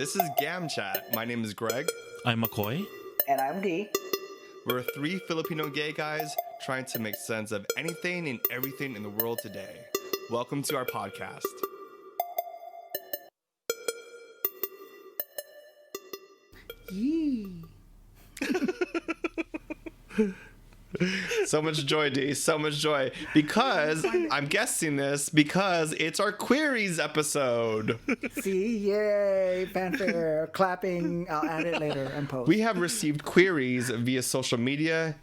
This is Gam Chat. My name is Greg. I'm McCoy. And I'm D. We're three Filipino gay guys trying to make sense of anything and everything in the world today. Welcome to our podcast. Yee. So much joy, D. So much joy. Because I'm guessing this because it's our QUEERies episode. See, yay, fanfare, clapping. I'll add it later and post. We have received queries via social media,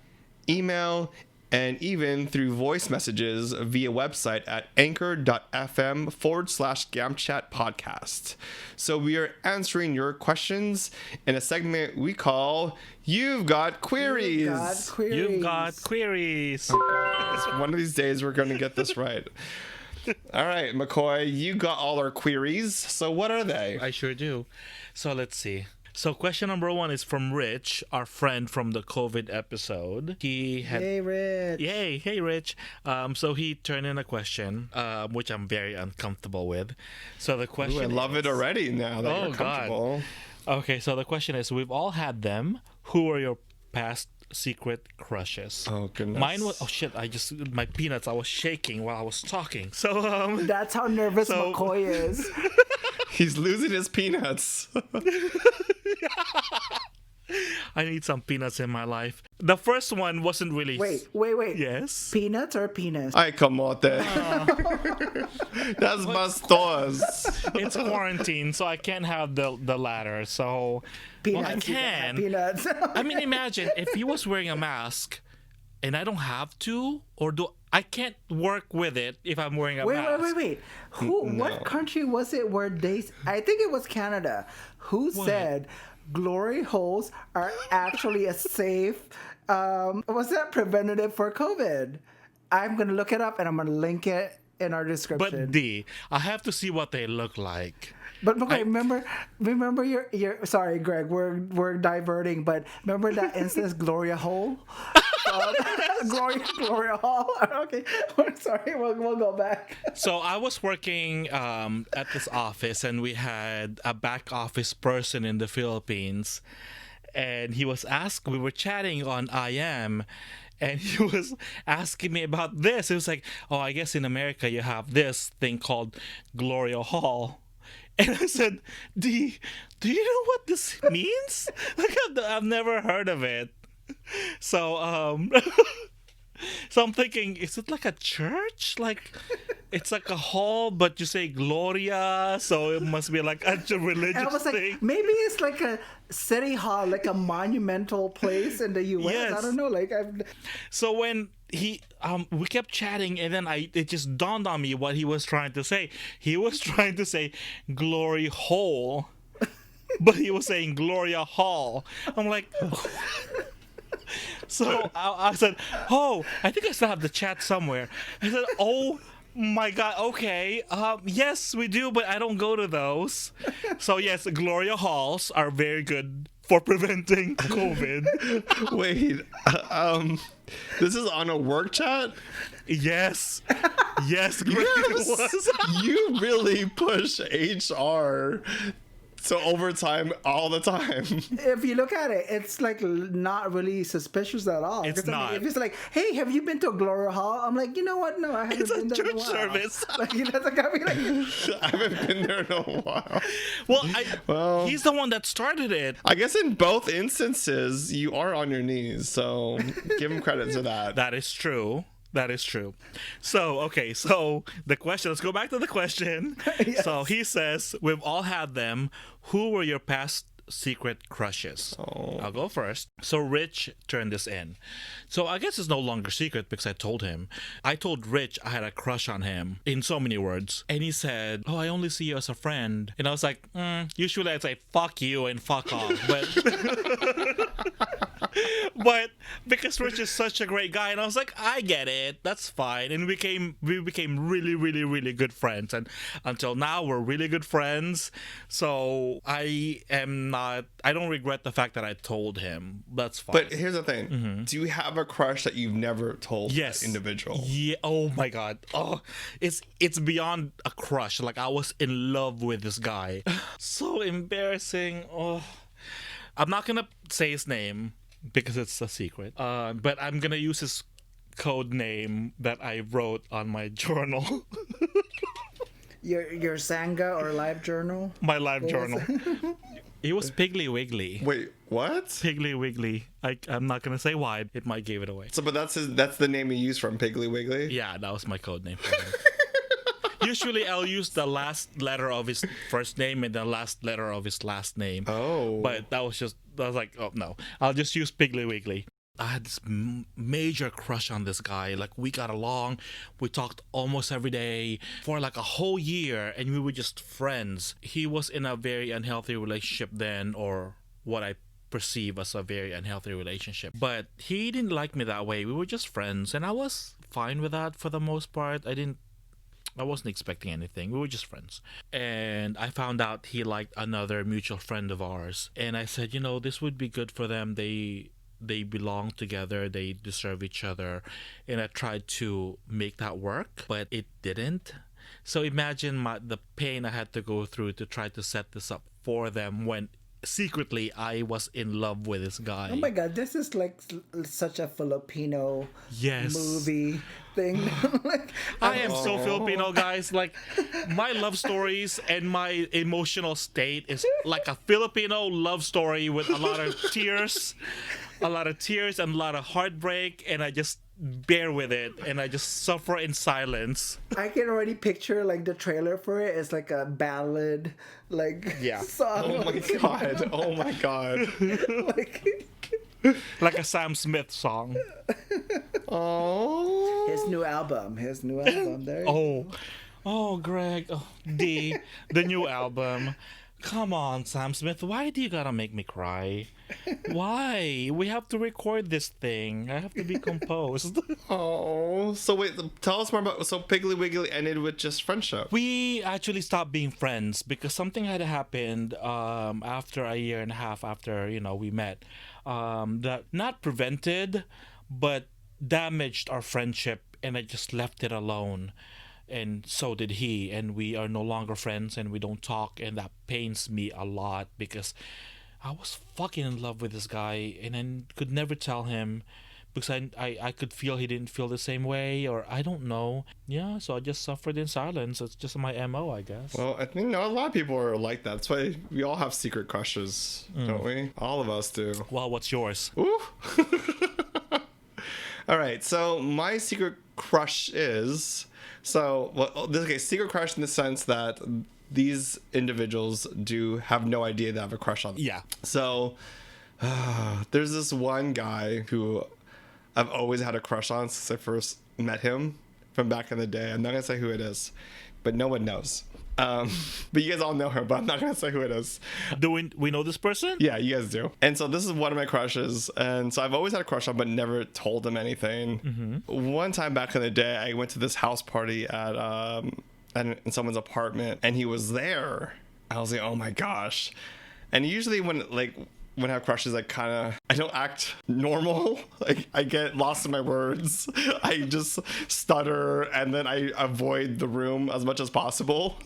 email, and even through voice messages via website at anchor.fm/GamChat podcast. So we are answering your questions in a segment we call You've Got Queries. You've got queries. One of these days we're going to get this right. All right, McCoy, you got all our queries. So what are they? I sure do. So let's see. So question number 1 is from Rich, our friend from the COVID episode. He had... Hey, Rich. Yay. Hey, Rich. So he turned in a question, which I'm very uncomfortable with. So the question Ooh, I love it already now that you're comfortable. God. Okay, so the question is, we've all had them. Who are your past secret crushes? Oh, goodness. Mine was... Oh, shit. My peanuts, I was shaking while I was talking. So, That's how nervous McCoy is. He's losing his peanuts. I need some peanuts in my life. The first one wasn't really... Wait. Yes? Peanuts or penis? Ay, kamote. That's bastos. It's quarantine, so I can't have the latter. So, Peanuts. well, I can. Peanuts. I mean, imagine if he was wearing a mask and I don't have to, or I can't work with it if I'm wearing a mask. Wait. What country was it where I think it was Canada, who said glory holes are actually a safe, was that preventative for COVID? I'm going to look it up and I'm going to link it in our description. But D, I have to see what they look like. But okay, remember your sorry, Greg, we're diverting, but remember that instance Gloria Hole? Gloria Hall. Okay, sorry, we'll go back. So I was working at this office, and we had a back office person in the Philippines, and we were chatting on IM, and he was asking me about this. It was like, oh, I guess in America you have this thing called Gloria Hall. And I said, D, do you know what this means? Like, I've never heard of it. So, so I'm thinking, is it like a church? Like, it's like a hall, but you say Gloria, so it must be like a religious and I was like, thing. maybe it's like a city hall, like a monumental place in the U.S. Yes. I don't know. So when we kept chatting, and then it just dawned on me what he was trying to say. He was trying to say glory hole, but he was saying Gloria Hall. I'm like... So I said, oh, I think I still have the chat somewhere. I said, oh my God, okay. Yes, we do, but I don't go to those. So yes, Gloria Halls are very good for preventing COVID. Wait, this is on a work chat? Yes, Yes, it was. You really push HR to overtime all the time. If you look at it, it's like not really suspicious at all. It's not. I mean, if it's like, hey, have you been to a Gloria Hall? I'm like, you know what? No, I haven't It's a been there in a church while. service. Like, that's like, I mean, like, I haven't been there in a while. Well, he's the one that started it. I guess in both instances, you are on your knees, so give him credit to that. That is true. So, okay, so the question, let's go back to the question. Yes. So he says, we've all had them. Who were your past secret crushes? Oh. I'll go first. So Rich turned this in. So I guess it's no longer secret because I told him. I told Rich I had a crush on him in so many words. And he said, oh, I only see you as a friend. And I was like, usually I'd say, fuck you and fuck off. But But because Rich is such a great guy, and I was like, I get it, that's fine. And we became really, really, really good friends, and until now we're really good friends. So I don't regret the fact that I told him. That's fine. But here's the thing: do you have a crush that you've never told Yes. that individual? Yeah. Oh my God. Oh, it's beyond a crush. Like, I was in love with this guy. So embarrassing. Oh, I'm not gonna say his name because it's a secret. But I'm gonna use his code name that I wrote on my journal. Your Sangha or live journal? My live journal. It was Piggly Wiggly. Wait, what? Piggly Wiggly. I'm not gonna say why. It might give it away. So, but that's the name he used from Piggly Wiggly? Yeah, that was my code name for him. Usually I'll use the last letter of his first name and the last letter of his last name. Oh. But I was like, oh no, I'll just use Piggly Wiggly. I had this major crush on this guy. Like, we got along. We talked almost every day for like a whole year, and we were just friends. He was in a very unhealthy relationship then, or what I perceive as a very unhealthy relationship. But he didn't like me that way. We were just friends, and I was fine with that for the most part. I wasn't expecting anything. We were just friends. And I found out he liked another mutual friend of ours. And I said, this would be good for them. They belong together. They deserve each other. And I tried to make that work, but it didn't. So imagine the pain I had to go through to try to set this up for them when secretly I was in love with this guy. Oh my God, this is like such a Filipino Yes. movie thing. Like, I am so Filipino, guys. Like, my love stories and my emotional state is like a Filipino love story with a lot of tears and a lot of heartbreak, and I just bear with it and I just suffer in silence. I can already picture like the trailer for it. It's like a ballad, like song. Oh my God. Oh my God. Like, Like a Sam Smith song. Oh. his new album. There. Oh, Greg. Oh, the new album. Come on, Sam Smith. Why do you gotta make me cry? Why? We have to record this thing. I have to be composed. Oh. So wait, tell us more about. So Piggly Wiggly ended with just friendship. We actually stopped being friends because something had happened after a year and a half after we met. That not prevented, but damaged our friendship, and I just left it alone. And so did he, and we are no longer friends, and we don't talk, and that pains me a lot because I was fucking in love with this guy, and I could never tell him because I could feel he didn't feel the same way, or I don't know. Yeah, so I just suffered in silence. It's just my MO, I guess. Well, I think a lot of people are like that. That's why we all have secret crushes, don't we? All of us do. Well, what's yours? Ooh. All right, so my secret crush is secret crush in the sense that these individuals do have no idea they have a crush on them. Yeah. So there's this one guy who I've always had a crush on since I first met him from back in the day. I'm not gonna say who it is, but no one knows. But you guys all know her, but I'm not gonna say who it is. Do we know this person? Yeah, you guys do. And so this is one of my crushes, and so I've always had a crush on, but never told him anything. One time back in the day, I went to this house party in someone's apartment, and he was there. I was like, oh my gosh. And usually when I have crushes, I don't act normal. Like, I get lost in my words. I just stutter, and then I avoid the room as much as possible.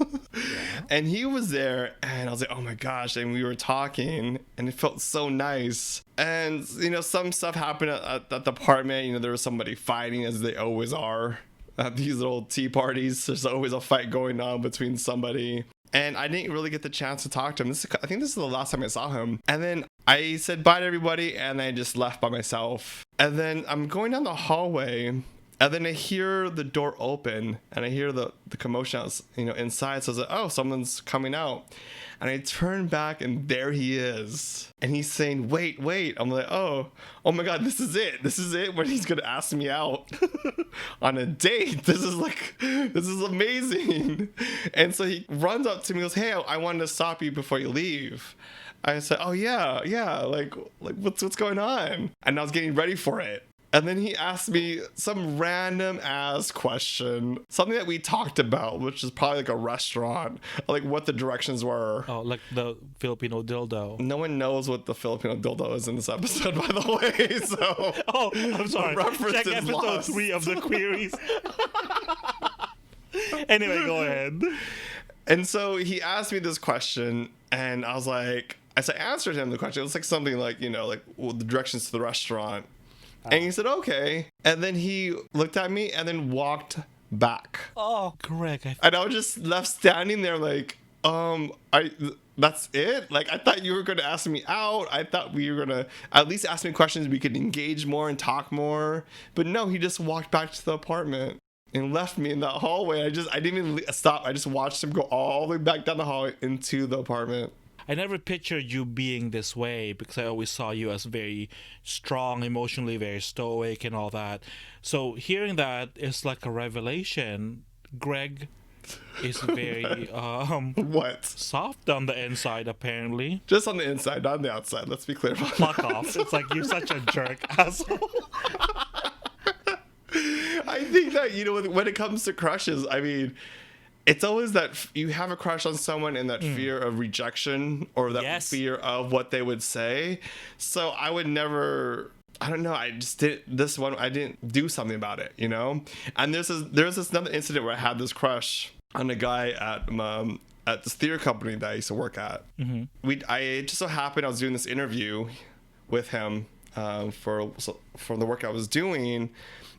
And he was there, and I was like, oh my gosh. And we were talking, and it felt so nice. And, some stuff happened at the apartment. There was somebody fighting, as they always are. At these little tea parties, there's always a fight going on between somebody. And I didn't really get the chance to talk to him. I think this is the last time I saw him. And then I said bye to everybody, and I just left by myself. And then I'm going down the hallway, and then I hear the door open, and I hear the commotion, inside. So I was like, oh, someone's coming out. And I turn back, and there he is. And he's saying, wait. I'm like, oh my God, this is it. This is it when he's going to ask me out on a date. This is amazing. And so he runs up to me and goes, hey, I wanted to stop you before you leave. I said, oh yeah, like what's going on? And I was getting ready for it. And then he asked me some random ass question, something that we talked about, which is probably like a restaurant, like what the directions were. Oh, like the Filipino dildo. No one knows what the Filipino dildo is in this episode, by the way. So, oh, I'm sorry. Check episode lost. 3 of the QUEERies. Anyway, go ahead. And so he asked me this question, and I was like, as I answered him the question, it was like something like, well, the directions to the restaurant. And he said, okay. And then he looked at me and then walked back. Oh, correct. And I was just left standing there like, that's it? Like, I thought you were going to ask me out. I thought we were going to at least ask me questions we could engage more and talk more. But no, he just walked back to the apartment and left me in that hallway. I didn't even stop. I just watched him go all the way back down the hallway into the apartment. I never pictured you being this way because I always saw you as very strong, emotionally very stoic and all that. So hearing that is like a revelation. Greg is very what? Soft on the inside, apparently. Just on the inside, not on the outside. Let's be clear about Fuck off. It's like you're such a jerk, asshole. I think that, when it comes to crushes, I mean, it's always that you have a crush on someone and that fear of rejection or that fear of what they would say. So I would never, I don't know, I didn't do something about it, And there's this another incident where I had this crush on a guy at this theater company that I used to work at. Mm-hmm. I just so happened I was doing this interview with him for the work I was doing.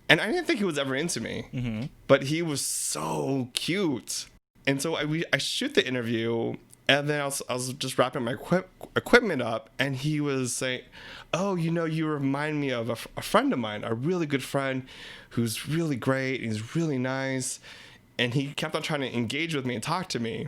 And I didn't think he was ever into me, but he was so cute. And so I shoot the interview, and then I was just wrapping my equipment up, and he was saying, oh, you remind me of a friend of mine, a really good friend who's really great, and he's really nice. And he kept on trying to engage with me and talk to me.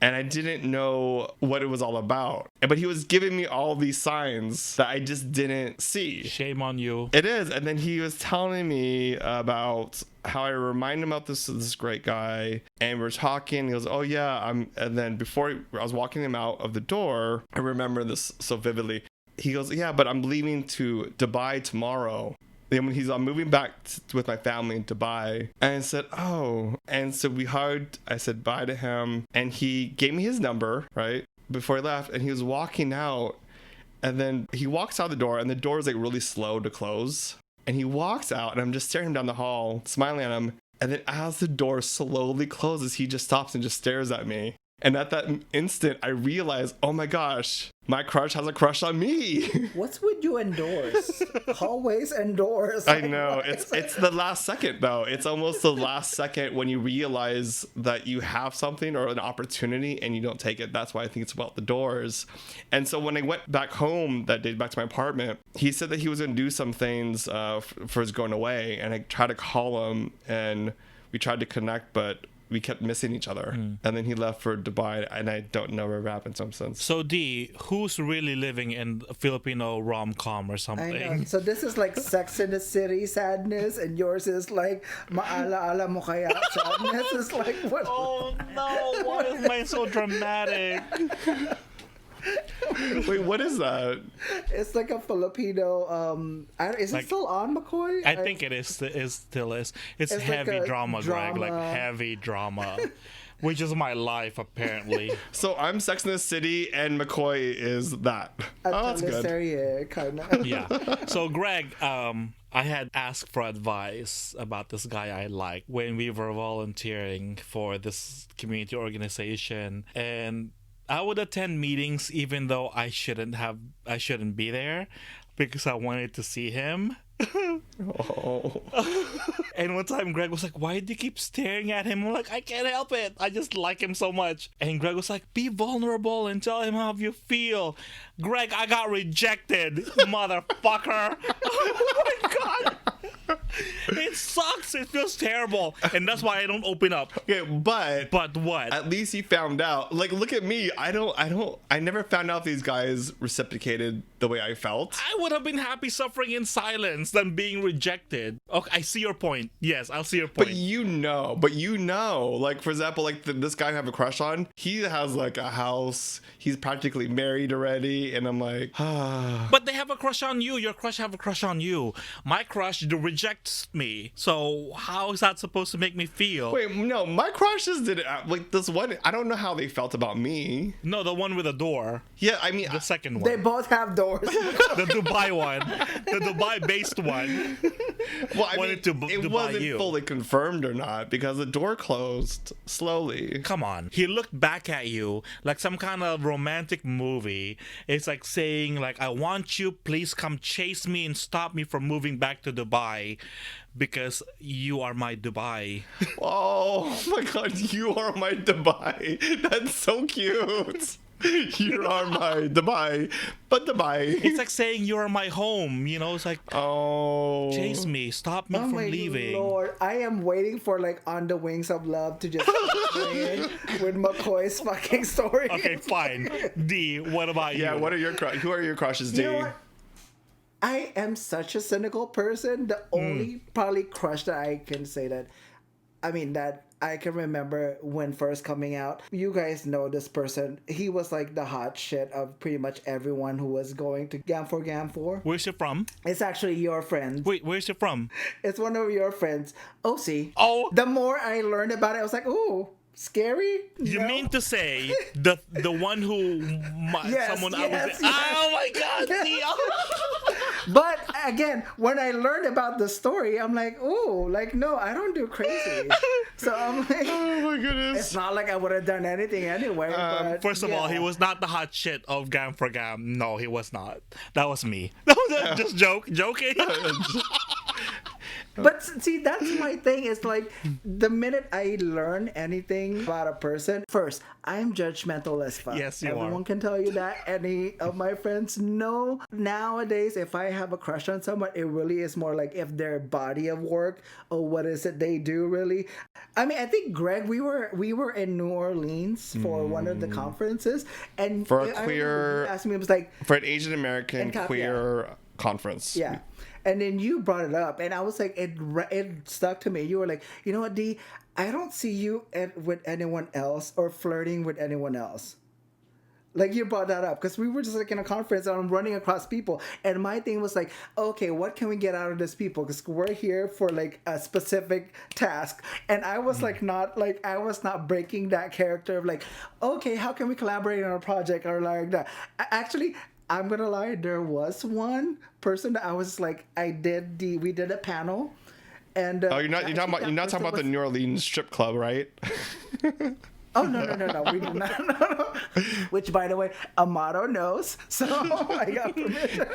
And I didn't know what it was all about. But he was giving me all these signs that I just didn't see. Shame on you. It is. And then he was telling me about how I remind him about this great guy. And we're talking. He goes, oh, yeah. And then before I was walking him out of the door, I remember this so vividly. He goes, yeah, but I'm leaving to Dubai tomorrow. Then when I'm moving back with my family in Dubai. And I said, oh. And so we hugged. I said bye to him. And he gave me his number, right, before he left. And he was walking out. And then he walks out the door. And the door is like really slow to close. And he walks out. And I'm just staring him down the hall, smiling at him. And then as the door slowly closes, he just stops and just stares at me. And at that instant, I realized, oh my gosh, my crush has a crush on me. What's with you and doors? Hallways and doors. I know. It's the last second, though. It's almost the last second when you realize that you have something or an opportunity and you don't take it. That's why I think it's about the doors. And so when I went back home that day, back to my apartment, he said that he was going to do some things for his going away. And I tried to call him and we tried to connect, but we kept missing each other. And then he left for Dubai, and I don't know what happened to him since. So, D, who's really living in a Filipino rom-com or something? I know. So this is like Sex in the City sadness, and yours is like Maala-ala mo kaya sadness. It's like, what? Oh, no. Why is mine so dramatic? Wait, what is that? It's like a Filipino. Is it still on, McCoy? I think it is. It still is. It's heavy like drama, Greg. Like heavy drama, which is my life apparently. So I'm Sex in the City, and McCoy is that. That's good. Kind of. Yeah. So Greg, I had asked for advice about this guy I like when we were volunteering for this community organization, and I would attend meetings even though I shouldn't be there because I wanted to see him. Oh. And one time Greg was like, why do you keep staring at him? I'm like, I can't help it. I just like him so much. And Greg was like, be vulnerable and tell him how you feel. Greg, I got rejected, motherfucker. Oh my God. It sucks. It feels terrible, and that's why I don't open up. Okay, but what? at least he found out. Like, look at me. I never found out if these guys reciprocated the way I felt. I would have been happy suffering in silence than being rejected. Okay, I see your point. Yes, I'll see your point. But you know, like, for example, like this guy I have a crush on, he has like a house. He's practically married already, and I'm like, But they have a crush on you. Your crush have a crush on you. My crush rejects me. So how is that supposed to make me feel? Wait, no, my crushes did it. Like this one, I don't know how they felt about me. No, the one with a door. Yeah, I mean, The second one. They both have doors. The Dubai one. The Dubai-based one. well, I mean, wanted to it buy wasn't you. fully confirmed or not because the door closed slowly. Come on. He looked back at you like some kind of romantic movie. It's like saying, like, I want you, please come chase me and stop me from moving back to Dubai because you are my Dubai. Oh my god, you are my Dubai. That's so cute. You are my Dubai, but Dubai. It's like saying you are my home, you know? It's like, Oh. chase me, stop me Oh from my leaving. Lord, I am waiting for like On the Wings of Love to just play with McCoy's fucking story. Okay, fine. D, what about you? Yeah, what are your who are your crushes, D? You know what? I am such a cynical person. The only probably crush that I can say that I can remember when first coming out. You guys know this person. He was like the hot shit of pretty much everyone who was going to Gam4. Where's he from? It's actually your friend. Wait, where's he from? It's one of your friends. OC. Oh. The more I learned about it, I was like, ooh, scary? You No. mean to say the one who Yes, someone yes, yes. Oh my god, D. But again, when I learned about the story, I'm like, ooh, like, no, I don't do crazy. So I'm like, Oh my it's goodness. not like I would have done anything anyway. But First of all, yeah. he was not the hot shit of Gam4Gam. No, he was not. That was me. That was just joking. But see, that's my thing. It's like the minute I learn anything about a person, first, I'm judgmental as fuck. Yes, you Everyone are. can tell you that. Any of my friends know. Nowadays, if I have a crush on someone, it really is more like if their body of work or what is it they do really. I mean, I think Greg, we were in New Orleans for one of the conferences, and For a I remember queer- you asked me, it was like, For an Asian American And queer conference. yeah. And then you brought it up, and I was like, it stuck to me. You were like, you know what, D? I don't see you with anyone else or flirting with anyone else. Like, you brought that up because we were just like in a conference and I'm running across people, and my thing was like, okay, what can we get out of this people? Because we're here for like a specific task, and I was I was not breaking that character of like, okay, how can we collaborate on a project or like that? Actually, I'm gonna lie, there was one person that I was like, we did a panel, and Oh, you're not talking about the New Orleans strip club, right? Oh no, we do not. No. Which, by the way, Amato knows, so I got permission.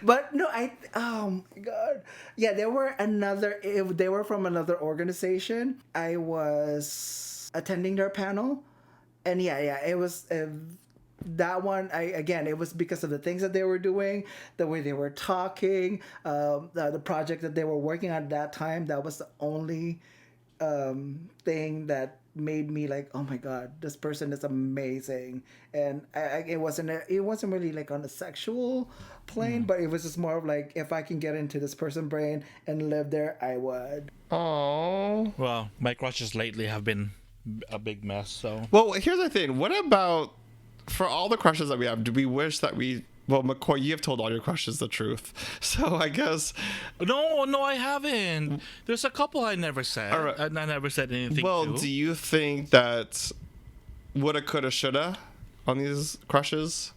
But no, oh my god, yeah, they were from another organization. I was attending their panel, and yeah, it was. That one, it was because of the things that they were doing, the way they were talking, the project that they were working on at that time. That was the only thing that made me like, oh my god, this person is amazing. And it wasn't really like on a sexual plane, but it was just more of like, if I can get into this person's brain and live there, I would. Oh. Well, my crushes lately have been a big mess. So Well, here's the thing. What about, for all the crushes that we have, do we wish that well, McCoy, you have told all your crushes the truth. So I guess... no, I haven't. There's a couple I never said. All right. I never said anything. Well, to. do you think that woulda, coulda, shoulda on these crushes?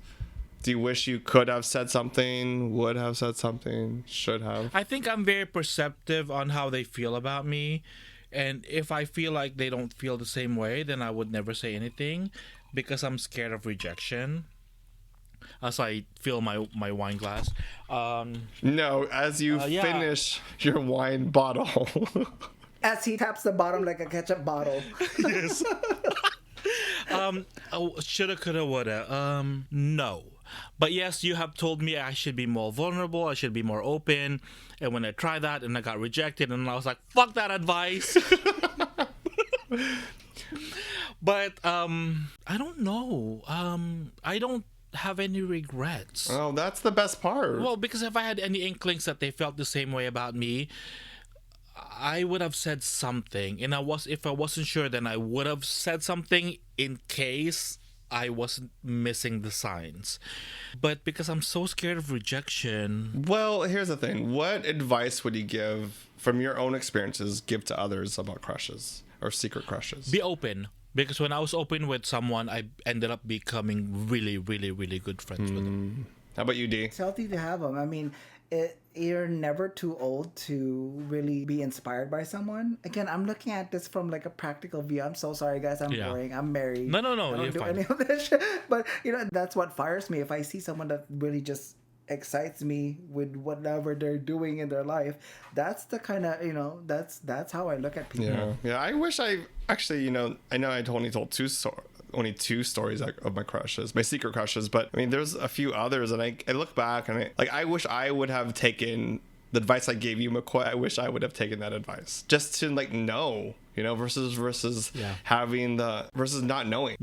Do you wish you could have said something, would have said something, should have? I think I'm very perceptive on how they feel about me. And if I feel like they don't feel the same way, then I would never say anything because I'm scared of rejection. As I fill my wine glass. No, as you yeah. finish your wine bottle. As he taps the bottom like a ketchup bottle. Yes. Shoulda, coulda, woulda. No. But yes, you have told me I should be more vulnerable, I should be more open. And when I tried that and I got rejected, and I was like, fuck that advice. But I don't know. I don't have any regrets. Oh, that's the best part. Well, because if I had any inklings that they felt the same way about me, I would have said something. And if I wasn't sure, then I would have said something in case I wasn't missing the signs. But because I'm so scared of rejection. Well, here's the thing. What advice would you give from your own experiences give to others about crushes or secret crushes? Be open. Because when I was open with someone, I ended up becoming really, really, really good friends with them. How about you, D? It's healthy to have them. I mean, you're never too old to really be inspired by someone. Again, I'm looking at this from like a practical view. I'm so sorry, guys. I'm boring. I'm married. No, I don't you're do fine. any of this shit. But that's what fires me. If I see someone that really just excites me with whatever they're doing in their life, that's the kind of that's how I look at people. Yeah. I wish I actually I know I only told only two stories of my crushes, my secret crushes, but I mean there's a few others, and I look back and I wish I would have taken the advice I gave you, McCoy. I wish I would have taken that advice just to know, versus having versus not knowing.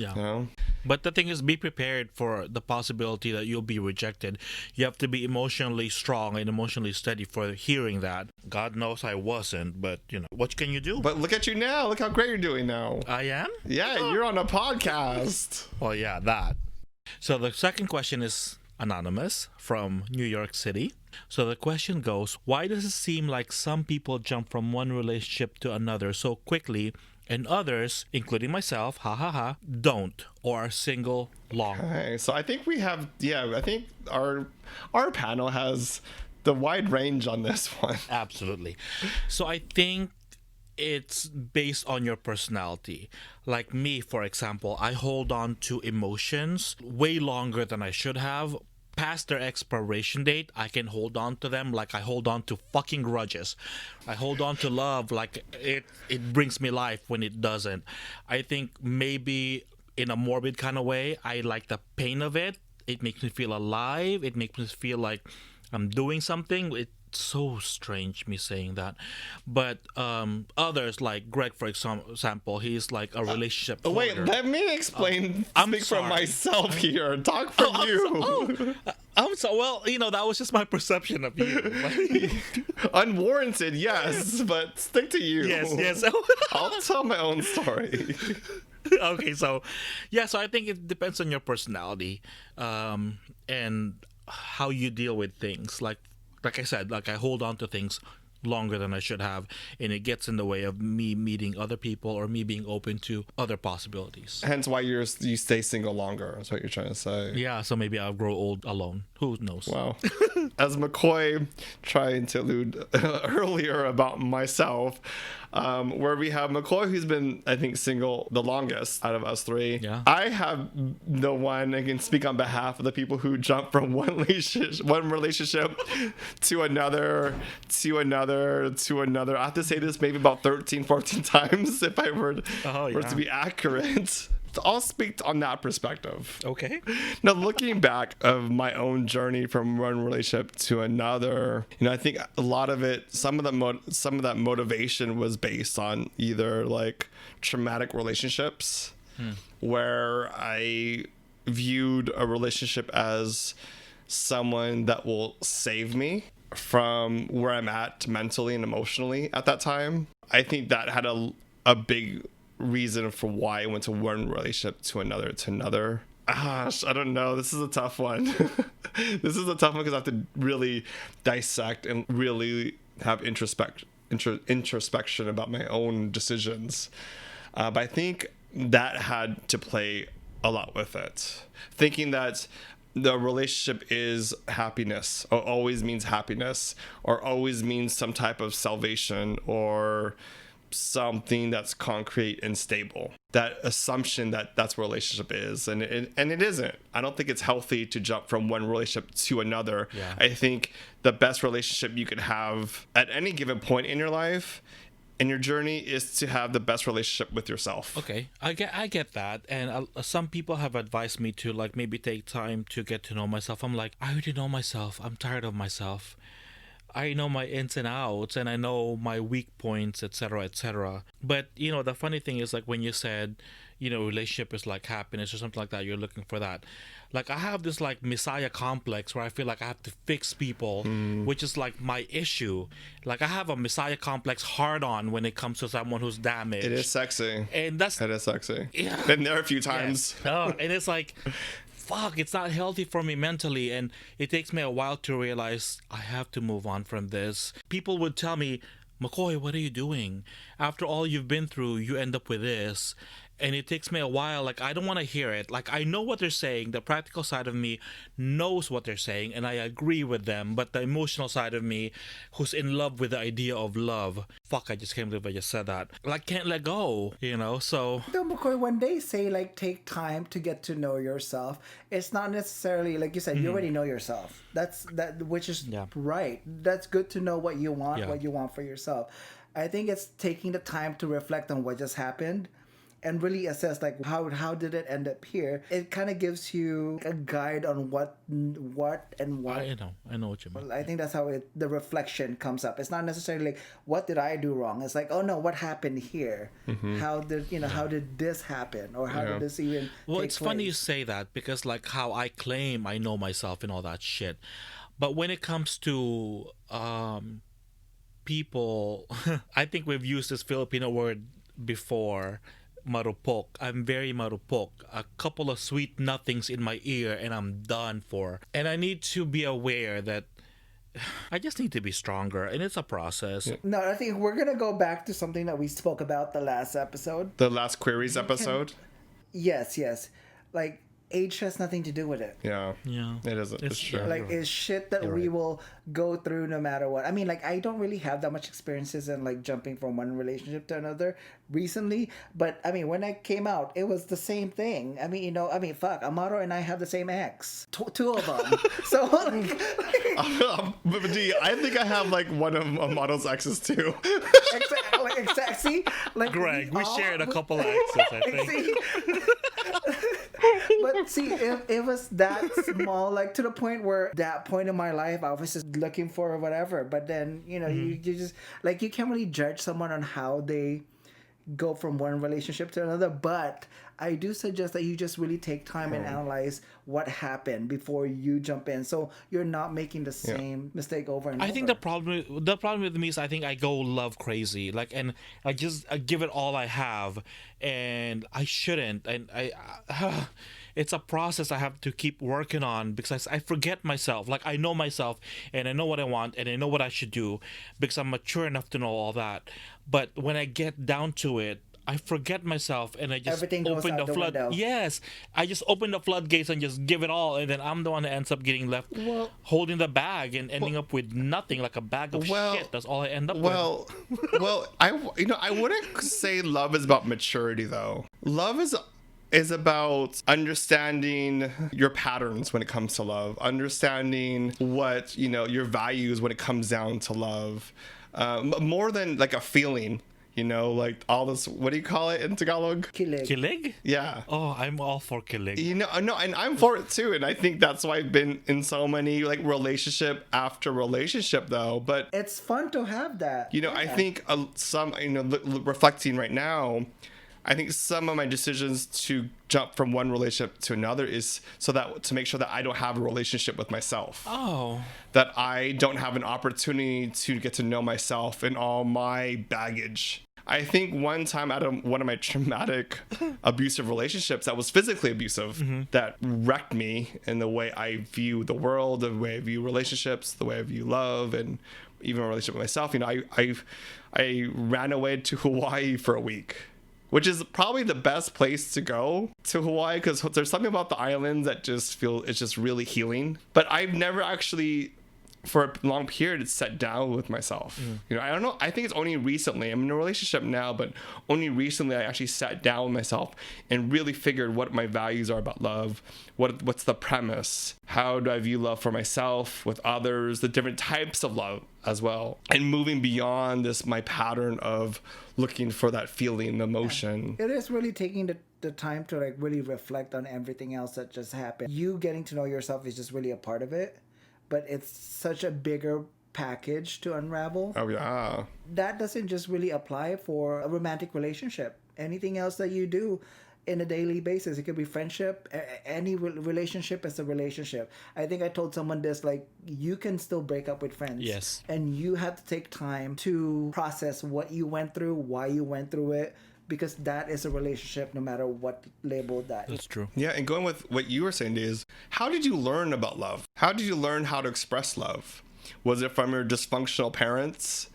But the thing is, be prepared for the possibility that you'll be rejected. You have to be emotionally strong and emotionally steady for hearing that. God knows I wasn't, but what can you do? But look at you now. Look how great you're doing now. I am? Yeah, you're on a podcast. Well, yeah, that. So the second question is anonymous from New York City. So the question goes, why does it seem like some people jump from one relationship to another so quickly and others, including myself, don't, or are single long? Okay, so I think we have, I think our panel has the wide range on this one. Absolutely. So I think it's based on your personality. Like me, for example, I hold on to emotions way longer than I should have. Past their expiration date, I can hold on to them like I hold on to fucking grudges. I hold on to love like it brings me life when it doesn't. I think maybe in a morbid kind of way, I like the pain of it. It makes me feel alive. It makes me feel like I'm doing something. It's so strange me saying that. But others like Greg, for example, he's like a relationship hoarder. Wait, let me explain. Speak sorry. from myself here. Talk from you. I'm so well, that was just my perception of you. Unwarranted, yes, but stick to you. Yes. I'll tell my own story. Okay, so I think it depends on your personality, and how you deal with things. Like I said, I hold on to things longer than I should have, and it gets in the way of me meeting other people or me being open to other possibilities. Hence why you stay single longer. That's what you're trying to say. Yeah, so maybe I'll grow old alone. Who knows? Wow. As McCoy tried to allude earlier about myself, where we have McCoy, who's been, I think, single the longest out of us three. Yeah. I have the one, I can speak on behalf of the people who jump from one relationship to another. I have to say this maybe about 13, 14 times if I were to be accurate. I'll speak on that perspective. Okay. Now, looking back of my own journey from one relationship to another, I think a lot of it, some of that motivation was based on either like traumatic relationships, where I viewed a relationship as someone that will save me from where I'm at mentally and emotionally at that time. I think that had a big reason for why I went to one relationship to another. Gosh, I don't know. This is a tough one. This is a tough one because I have to really dissect and really have introspection about my own decisions. But I think that had to play a lot with it. Thinking that the relationship is happiness, or always means happiness, or always means some type of salvation, or something that's concrete and stable. That assumption that that's what a relationship is, and it isn't. I don't think it's healthy to jump from one relationship to another. I think the best relationship you could have at any given point in your life and your journey is to have the best relationship with yourself. Okay, I get that, and some people have advised me to like maybe take time to get to know myself. I'm like, I already know myself. I'm tired of myself. I know my ins and outs, and I know my weak points, etc., etc. But you know, the funny thing is, like when you said, you know, relationship is like happiness or something like that, you're looking for that. Like I have this like messiah complex where I feel like I have to fix people, which is like my issue. Like I have a messiah complex hard on when it comes to someone who's damaged. It is sexy. And that's It is sexy. Yeah. Been there a few times. Yes. Oh, and it's like, fuck, it's not healthy for me mentally, and it takes me a while to realize I have to move on from this. People would tell me, McCoy, what are you doing? After all you've been through, you end up with this. And it takes me a while. Like, I don't want to hear it. Like, I know what they're saying. The practical side of me knows what they're saying, and I agree with them. But the emotional side of me, who's in love with the idea of love, fuck, I just can't believe I just said that. Like, can't let go, you know? So... No, McCoy, when they say, like, take time to get to know yourself, it's not necessarily, like you said, you already know yourself. Which is right. That's good to know what you want, what you want for yourself. I think it's taking the time to reflect on what just happened and really assess like how did it end up here. It kind of gives you a guide on what. I know what you mean. I think that's how the reflection comes up. It's not necessarily like what did I do wrong. It's like, oh no, what happened here? How did this happen, or how did this even? Well, take it's funny you place? say that, because like how I claim I know myself and all that shit, but when it comes to people, I think we've used this Filipino word before. Marupok. I'm very marupok. A couple of sweet nothings in my ear and I'm done for. And I need to be aware that I just need to be stronger, and it's a process. No, I think we're gonna go back to something that we spoke about the last episode. The last QUEERies episode? Yes. Like, age has nothing to do with it. Yeah. It isn't. It's true. Like, it's shit that we will go through no matter what. I mean, like, I don't really have that much experiences in like jumping from one relationship to another recently, but I mean, when I came out, it was the same thing. I mean, fuck, Amaro and I have the same ex, two of them. So like But D, I think I have like one of Amaro's exes too. exactly. See, like Greg, we shared a couple exes, I think. See? But see, it was that small, like to the point where that point in my life I was just looking for whatever. But then, you just like, you can't really judge someone on how they go from one relationship to another. But I do suggest that you just really take time and analyze what happened before you jump in, so you're not making the same mistake over and over. I think the problem with me is I think I go love crazy, like, and I give it all I have, and I shouldn't, and it's a process I have to keep working on, because I forget myself. Like, I know myself, and I know what I want, and I know what I should do, because I'm mature enough to know all that. But when I get down to it, I forget myself, and I just Everything goes open out the the flood. window. Yes, I just open the floodgates and just give it all, and then I'm the one that ends up getting left holding the bag and ending up with nothing, like a bag of shit. That's all I end up with. Well, I wouldn't say love is about maturity though. Love is about understanding your patterns when it comes to love, understanding what your values when it comes down to love, more than like a feeling. Like all this, what do you call it in Tagalog? Kilig. Kilig? Yeah. Oh, I'm all for kilig. No, and I'm for it too. And I think that's why I've been in so many like relationship after relationship though. But it's fun to have that. I think some, reflecting right now, I think some of my decisions to jump from one relationship to another is to make sure that I don't have a relationship with myself. Oh. That I don't have an opportunity to get to know myself and all my baggage. I think one time out of one of my traumatic abusive relationships that was physically abusive, that wrecked me in the way I view the world, the way I view relationships, the way I view love, and even a relationship with myself. I ran away to Hawaii for a week, which is probably the best place to go to Hawaii, because there's something about the islands that it's just really healing. But I've never actually for a long period sat down with myself. You know, I don't know. I think it's only recently. I'm in a relationship now, but only recently I actually sat down with myself and really figured what my values are about love. What's the premise? How do I view love for myself, with others, the different types of love as well, and moving beyond this my pattern of looking for that feeling, emotion. It is really taking the time to like really reflect on everything else that just happened. You getting to know yourself is just really a part of it, but it's such a bigger package to unravel. Oh yeah. That doesn't just really apply for a romantic relationship. Anything else that you do in a daily basis, it could be friendship, any relationship is a relationship. I think I told someone this, like, you can still break up with friends. Yes. And you have to take time to process what you went through, why you went through it, because that is a relationship no matter what label that That's is. true. Yeah, and going with what you were saying is, how did you learn about love? How did you learn how to express love? Was it from your dysfunctional parents?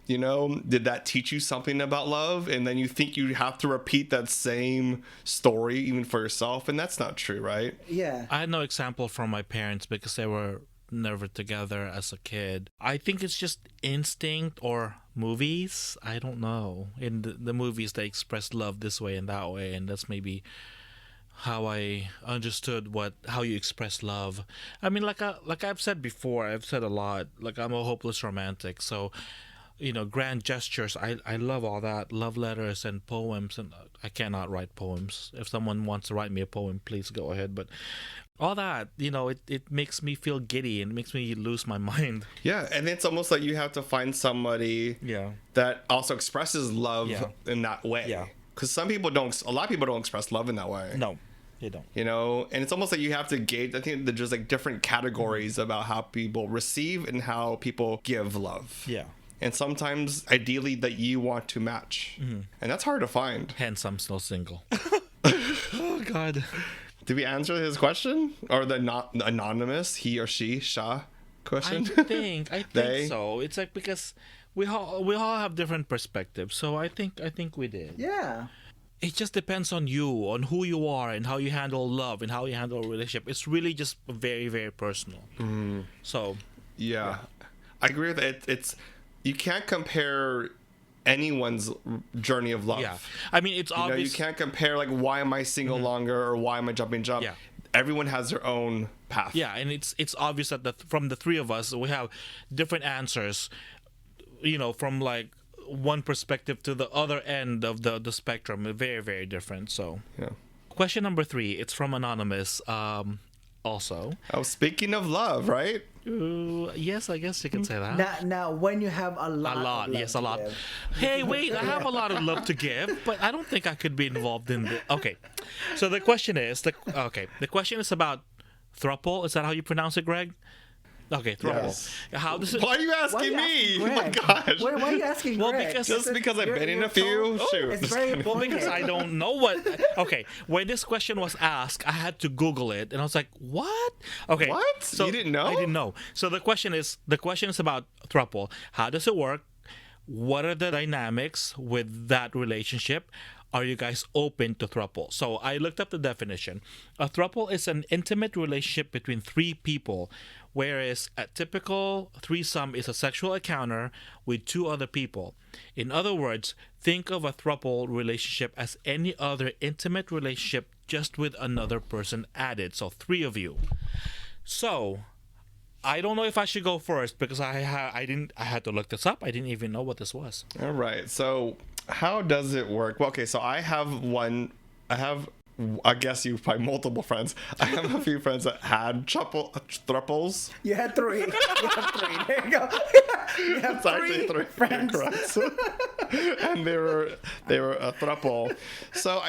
You know, did that teach you something about love? And then you think you have to repeat that same story even for yourself? And that's not true, right? Yeah. I had no example from my parents because they were never together as a kid. I think it's just instinct or movies. I don't know. In the movies, they express love this way and that way, and that's maybe how I understood how you express love. I mean, like I've said before, I've said a lot. Like, I'm a hopeless romantic, so you know, grand gestures. I love all that, love letters and poems, and I cannot write poems. If someone wants to write me a poem, please go ahead. But all that, you know, it makes me feel giddy and makes me lose my mind. Yeah, and it's almost like you have to find somebody that also expresses love in that way. Yeah. Because a lot of people don't express love in that way. No, they don't. You know, and it's almost like you have to gauge. I think there's like different categories about how people receive and how people give love. Yeah. And sometimes, ideally, that you want to match. And that's hard to find. Hence, I'm still single. Oh, God. Did we answer his question? Or the anonymous, he or she, Sha question? I think They? so. It's like because we all have different perspectives. So I think we did. Yeah. It just depends on you, on who you are, and how you handle love and how you handle a relationship. It's really just very, very personal. So Yeah. I agree with it. It's you can't compare anyone's journey of love. yeah, I mean, it's You know, obvious. you can't compare like why am I single longer or why am I jumping jump. Yeah. Everyone has their own path. Yeah, and it's obvious that from the three of us, we have different answers. You know, from like one perspective to the other end of the spectrum, very, very different. So, Yeah. question number 3, it's from anonymous. Also, Oh, speaking of love, right? yes, I guess you can say that. Now, when you have a A lot, lot, of love yes, a to lot. give. Hey, wait, I have a lot of love to give, but I don't think I could be involved in the. Okay, so the question is the question is about throuple. Is that how you pronounce it, Greg? Okay, throuple. Yes. How does it? Why are you Why are asking you me? asking Oh my Greg? gosh. Why are you asking Well, Greg? because- Just because I've been in a few? so- Shoot. It's Just very kidding. Well, important. because I don't know what. Okay, when this question was asked, I had to Google it, and I was like, "What?" Okay, What? So You didn't know? I didn't know. So the question is about throuple. How does it work? What are the dynamics with that relationship? Are you guys open to throuple? So I looked up the definition. A throuple is an intimate relationship between 3 people, whereas a typical threesome is a sexual encounter with 2 other people. In other words, think of a throuple relationship as any other intimate relationship just with another person added. So 3 of you. So I don't know if I should go first because I had to look this up. I didn't even know what this was. All right. So how does it work? Well, okay. So I guess you've probably multiple friends. I have a few friends that had thruples. You had 3. You had 3. There you go. You have It's actually 3 friends. correct. And they were a thruple. So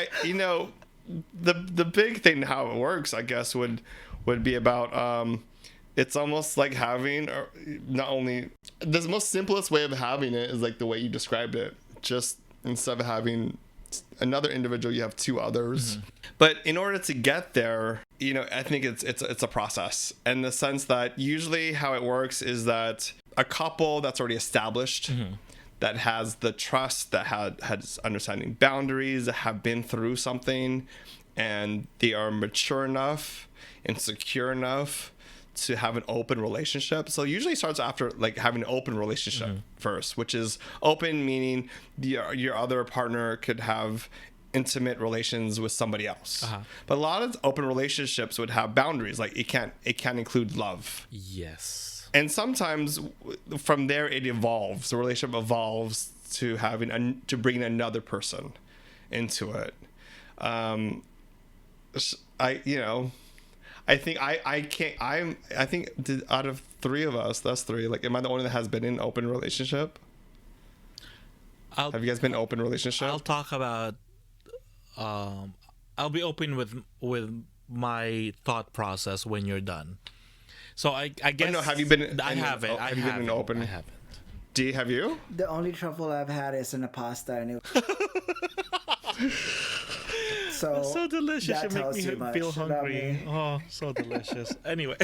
the big thing how it works, I guess, would be about it's almost like having not only the most simplest way of having it is like the way you described it. Just instead of having another individual, you have 2 others. But in order to get there, I think it's a process, in the sense that usually how it works is that a couple that's already established, that has the trust, that has understanding boundaries, that have been through something, and they are mature enough and secure enough to have an open relationship. So it usually starts after like having an open relationship first, which is open meaning your other partner could have intimate relations with somebody else. But a lot of open relationships would have boundaries, like it can't include love. Yes. And sometimes from there it evolves. The relationship evolves to having to bring another person into it. I think out of three of us, that's three. Like, am I the only one that has been in an open relationship? Have you guys been in an open relationship? I'll talk about. I'll be open with my thought process when you're done. So I guess. Oh, no, have you been? I haven't. Have you been in open? I haven't. Have you? The only truffle I've had is in a pasta, and it. So delicious. You make me feel hungry. Me. Oh, so delicious. Anyway.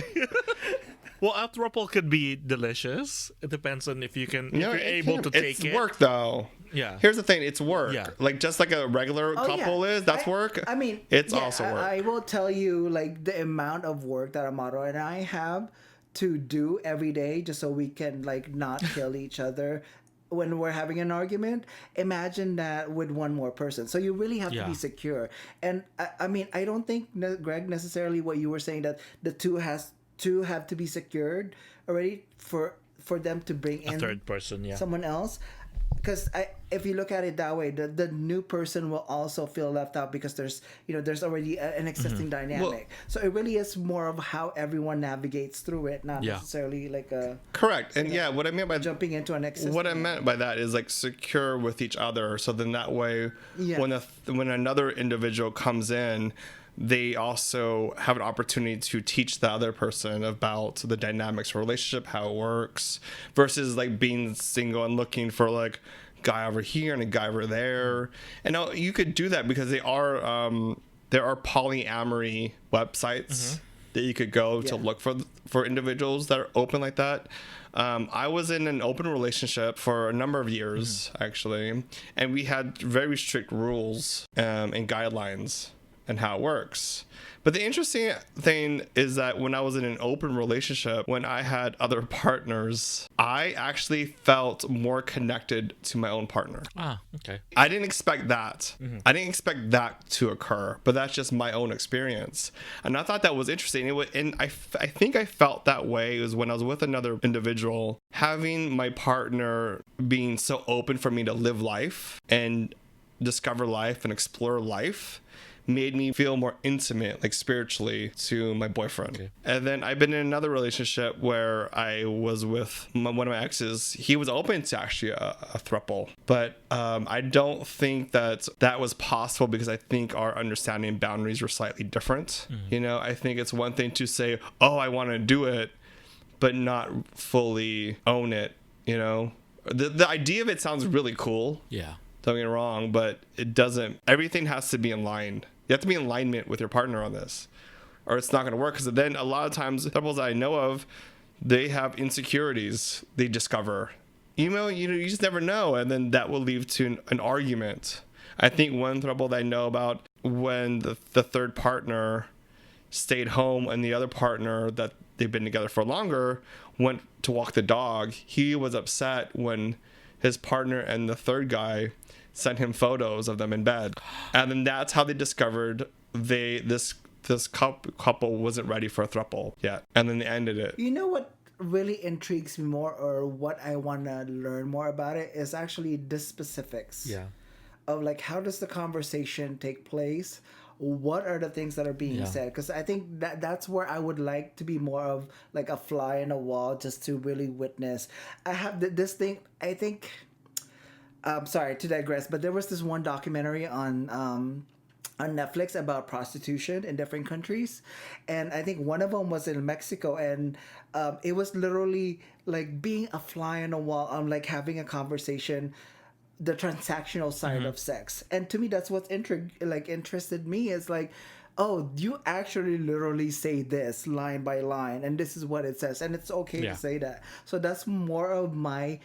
Well, a throuple could be delicious. It depends on if you're able to take it. It's work, though. Yeah. Here's the thing. It's work. Yeah. Like, just like a regular couple is. That's work. I mean, it's also work. I will tell you, like, the amount of work that Amaro and I have to do every day just so we can, like, not kill each other when we're having an argument. Imagine that with one more person. So you really have to be secure. And I mean, I don't think, Greg, necessarily what you were saying, that the two have to be secured already for them to bring in a third person, someone else. Because if you look at it that way, the new person will also feel left out because there's already an existing dynamic. Well, so it really is more of how everyone navigates through it, not necessarily like a correct. And what I meant by jumping into an existing. What I meant by that is like secure with each other. So then that way, when another individual comes in, they also have an opportunity to teach the other person about the dynamics of a relationship, how it works, versus like being single and looking for like guy over here and a guy over there. And you could do that because there are polyamory websites that you could go to look for individuals that are open like that. I was in an open relationship for a number of years, actually, and we had very strict rules and guidelines and how it works. But the interesting thing is that when I was in an open relationship, when I had other partners, I actually felt more connected to my own partner. Ah, okay. I didn't expect that. I didn't expect that to occur, but that's just my own experience. And I thought that was interesting. And I think I felt that way was when I was with another individual, having my partner being so open for me to live life and discover life and explore life made me feel more intimate, like spiritually, to my boyfriend. Okay. And then I've been in another relationship where I was with one of my exes. He was open to actually a throuple, but I don't think that was possible because I think our understanding and boundaries were slightly different. I think it's one thing to say, oh, I want to do it, but not fully own it. The idea of it sounds really cool. Yeah. Don't get me wrong, but it doesn't. Everything has to be in line. You have to be in alignment with your partner on this, or it's not going to work. Because then a lot of times, the couples I know of, they have insecurities they discover. You just never know, and then that will lead to an argument. I think one throuple that I know about, when the third partner stayed home and the other partner that they've been together for longer went to walk the dog, he was upset when his partner and the third guy sent him photos of them in bed. And then that's how they discovered this couple wasn't ready for a throuple yet. And then they ended it. You know what really intrigues me more, or what I want to learn more about it, is actually the specifics. Yeah. Of like, how does the conversation take place? What are the things that are being said? Because I think that's where I would like to be more of like a fly in a wall, just to really witness. I have this thing, I think, sorry to digress, but there was this one documentary on Netflix about prostitution in different countries, and I think one of them was in Mexico, and it was literally like being a fly on a wall, like having a conversation, the transactional side of sex. And to me, that's what's interested me, is like, oh, you actually literally say this line by line, and this is what it says, and it's okay to say that. So that's more of my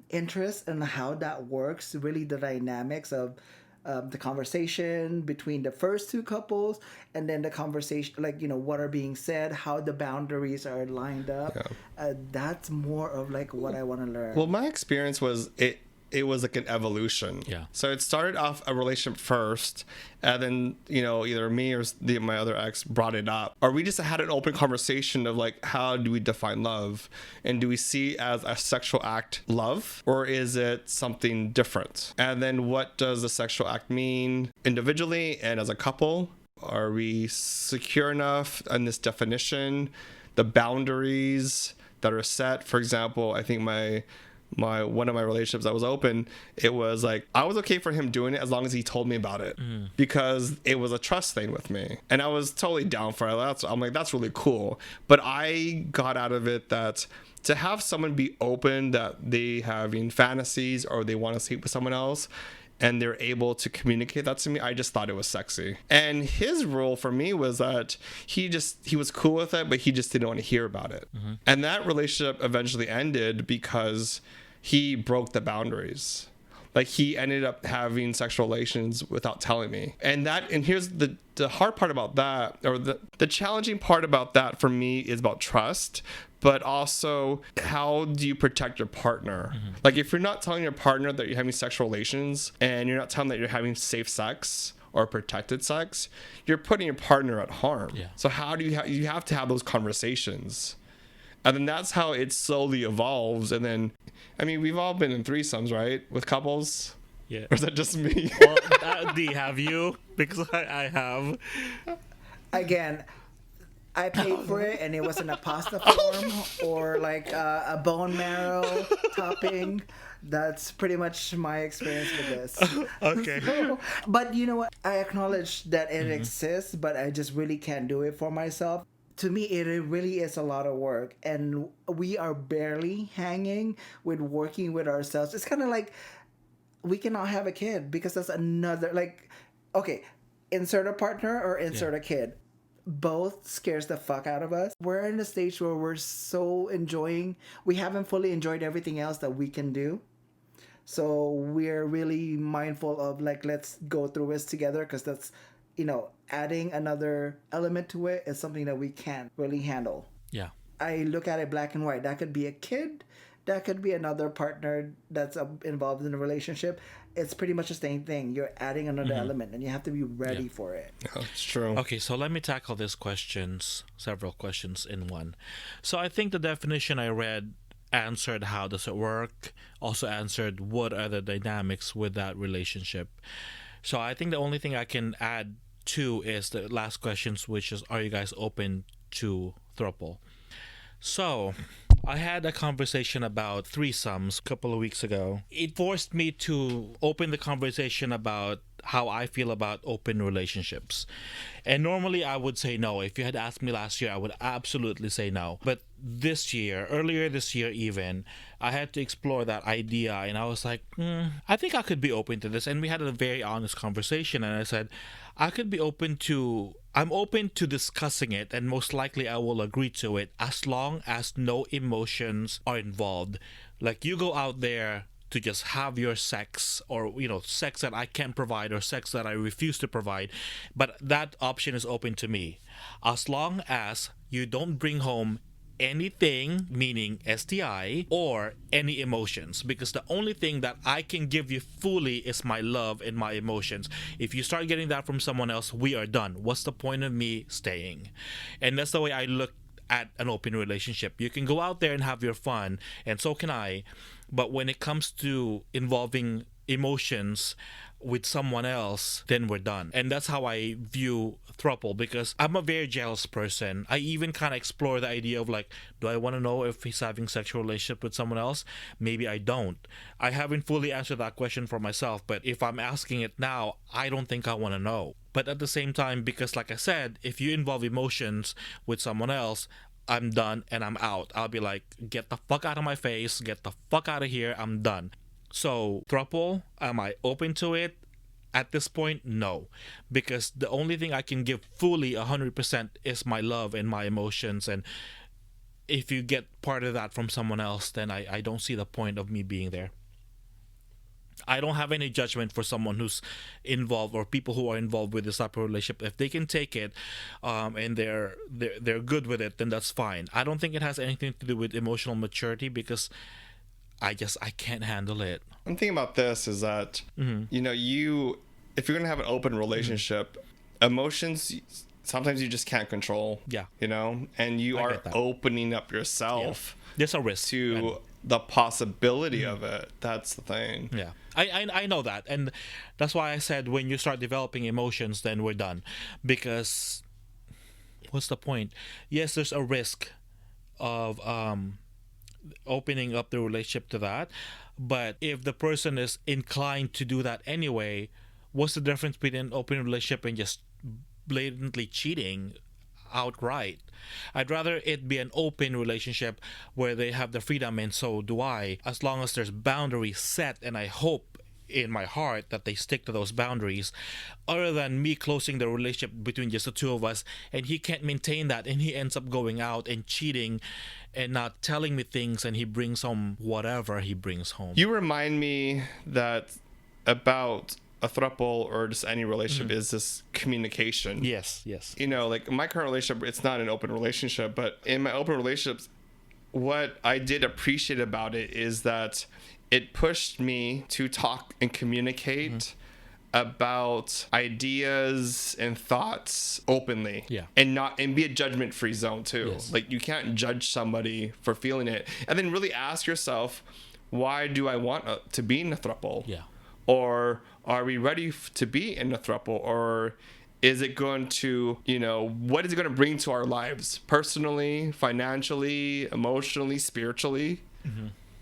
interest in how that works, really the dynamics of the conversation between the first two couples, and then the conversation, like, what are being said, how the boundaries are lined up. That's more of like what I want to learn. Well, my experience was it was like an evolution. Yeah. So it started off a relationship first, and then, either me or my other ex brought it up, or we just had an open conversation of like, how do we define love? And do we see as a sexual act love, or is it something different? And then what does a sexual act mean individually and as a couple? Are we secure enough in this definition? The boundaries that are set, for example, I think my one of my relationships that was open, it was like I was okay for him doing it as long as he told me about it, because it was a trust thing with me, and I was totally down for it. I'm like, that's really cool. But I got out of it that to have someone be open that they having fantasies or they want to sleep with someone else, and they're able to communicate that to me, I just thought it was sexy. And his rule for me was that he was cool with it, but he just didn't want to hear about it. And that relationship eventually ended because he broke the boundaries. Like, he ended up having sexual relations without telling me. And here's the hard part about that, or the challenging part about that for me, is about trust, but also how do you protect your partner? Like, if you're not telling your partner that you're having sexual relations, and you're not telling them that you're having safe sex or protected sex, you're putting your partner at harm. Yeah. So how do you have to have those conversations? And then that's how it slowly evolves. And then, I mean, we've all been in threesomes, right? With couples? Yeah. Or is that just me? Well, D, have you? Because I have. Again, I paid for it, and it was in a pasta form or like a bone marrow topping. That's pretty much my experience with this. Okay. But you know what? I acknowledge that it exists, but I just really can't do it for myself. To me, it really is a lot of work, and we are barely hanging with working with ourselves. It's kind of like we cannot have a kid because that's another, like, okay, insert a partner or insert a kid. Both scares the fuck out of us. We're in a stage where we're so enjoying, we haven't fully enjoyed everything else that we can do. So we're really mindful of like, let's go through this together, because that's, adding another element to it is something that we can't really handle. Yeah. I look at it black and white. That could be a kid. That could be another partner that's involved in a relationship. It's pretty much the same thing. You're adding another element, and you have to be ready for it. Oh, it's true. Okay, so let me tackle these questions, several questions in one. So I think the definition I read answered how does it work, also answered what are the dynamics with that relationship. So I think the only thing I can add to is the last questions, which is, are you guys open to throuple? So I had a conversation about threesomes a couple of weeks ago. It forced me to open the conversation about how I feel about open relationships. And normally I would say no. If you had asked me last year, I would absolutely say no. But earlier this year even, I had to explore that idea, and I was like, I think I could be open to this. And we had a very honest conversation, and I said, I'm open to discussing it, and most likely I will agree to it as long as no emotions are involved. Like, you go out there to just have your sex, or sex that I can provide or sex that I refuse to provide, but that option is open to me as long as you don't bring home anything, meaning STI, or any emotions, because the only thing that I can give you fully is my love and my emotions. If you start getting that from someone else, we are done. What's the point of me staying? And that's the way I look at an open relationship. You can go out there and have your fun, and so can I, but when it comes to involving emotions with someone else, then we're done. And that's how I view throuple, because I'm a very jealous person. I even kind of explore the idea of like, do I want to know if he's having sexual relationship with someone else? Maybe I don't. I haven't fully answered that question for myself, but if I'm asking it now, I don't think I want to know. But at the same time, because like I said, if you involve emotions with someone else, I'm done and I'm out. I'll be like, get the fuck out of my face, get the fuck out of here, I'm done. So, throuple, am I open to it? At this point, no. Because the only thing I can give fully 100% is my love and my emotions. And if you get part of that from someone else, then I don't see the point of me being there. I don't have any judgment for someone who's involved or people who are involved with this type of relationship. If they can take it, and they're good with it, then that's fine. I don't think it has anything to do with emotional maturity, because I can't handle it. One thing about this is that if you're gonna have an open relationship, emotions sometimes you just can't control. Yeah. And you are opening up yourself. Yeah. There's a risk to the possibility of it. That's the thing. Yeah, I know that, and that's why I said when you start developing emotions, then we're done, because what's the point? Yes, there's a risk of opening up the relationship to that, but if the person is inclined to do that anyway, what's the difference between an open relationship and just blatantly cheating outright? I'd rather it be an open relationship where they have the freedom, and so do I, as long as there's boundaries set, and I hope in my heart that they stick to those boundaries, other than me closing the relationship between just the two of us and he can't maintain that, and he ends up going out and cheating and not telling me things, and he brings home whatever he brings home. You remind me that about a throuple or just any relationship is this communication. Yes. Like my current relationship, it's not an open relationship, but in my open relationships, what I did appreciate about it is that it pushed me to talk and communicate about ideas and thoughts openly. Yeah. And be a judgment-free zone too. Yes. Like you can't judge somebody for feeling it, and then really ask yourself, why do I want to be in a throuple? Yeah. Or are we ready to be in a throuple? Or is it going to, what is it going to bring to our lives personally, financially, emotionally, spiritually?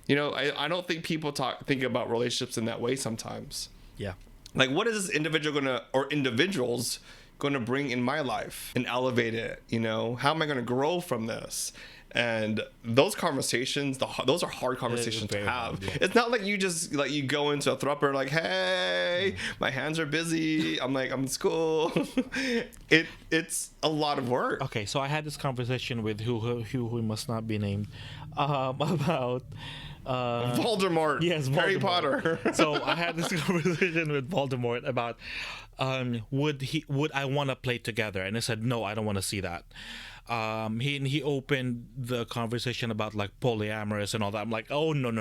I don't think people think about relationships in that way sometimes. Yeah. Like, what is this individuals going to bring in my life and elevate it? How am I going to grow from this? And those conversations, those are hard conversations to have. Hard, yeah. It's not like you just you go into a throuple like, hey, my hands are busy. I'm in school. It's a lot of work. Okay, so I had this conversation with who must not be named, about Voldemort. Yes, Voldemort. Harry Potter. So I had this conversation with Voldemort about would I want to play together, and I said no, I don't want to see that. He opened the conversation about polyamorous and all that. I'm like, oh no.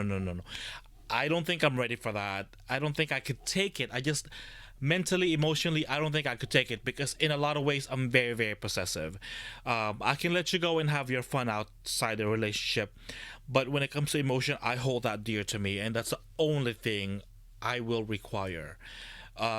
I don't think I'm ready for that. I don't think I could take it. I just mentally, emotionally, I don't think I could take it, because in a lot of ways I'm very, very possessive. I can let you go and have your fun outside the relationship, but when it comes to emotion, I hold that dear to me, and that's the only thing I will require.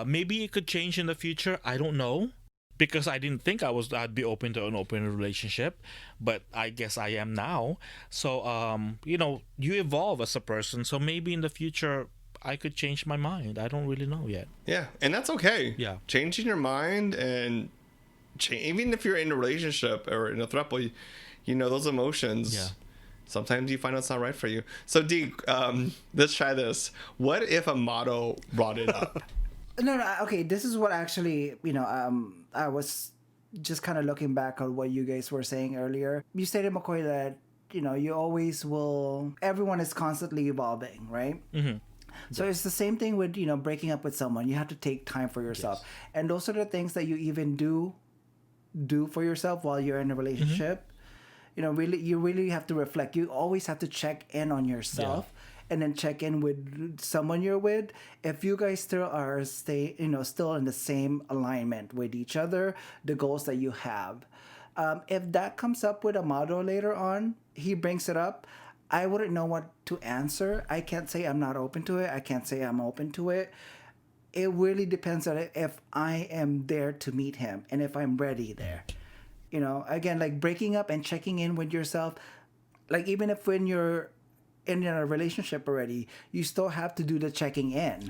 Maybe it could change in the future. I don't know, because I didn't think I'd be open to an open relationship, but I guess I am now. So you evolve as a person, so maybe in the future I could change my mind. I don't really know yet. Yeah, and that's okay. Yeah, changing your mind, and even if you're in a relationship or in a throuple, those emotions. Yeah. Sometimes you find out it's not right for you. So D, let's try this. What if a motto brought it up? No, okay, this is what actually, I was just kind of looking back on what you guys were saying earlier. You stated, McCoy, that, you always will, everyone is constantly evolving, right? Mm-hmm. So it's the same thing with, breaking up with someone. You have to take time for yourself. Yes. And those are the things that you even do for yourself while you're in a relationship. Mm-hmm. You really have to reflect. You always have to check in on yourself. Yeah. And then check in with someone you're with. If you guys still are still in the same alignment with each other, the goals that you have. If that comes up with a motto later on, he brings it up, I wouldn't know what to answer. I can't say I'm not open to it. I can't say I'm open to it. It really depends on if I am there to meet him and if I'm ready there. Again, breaking up and checking in with yourself, even if when you're in a relationship already, you still have to do the checking in.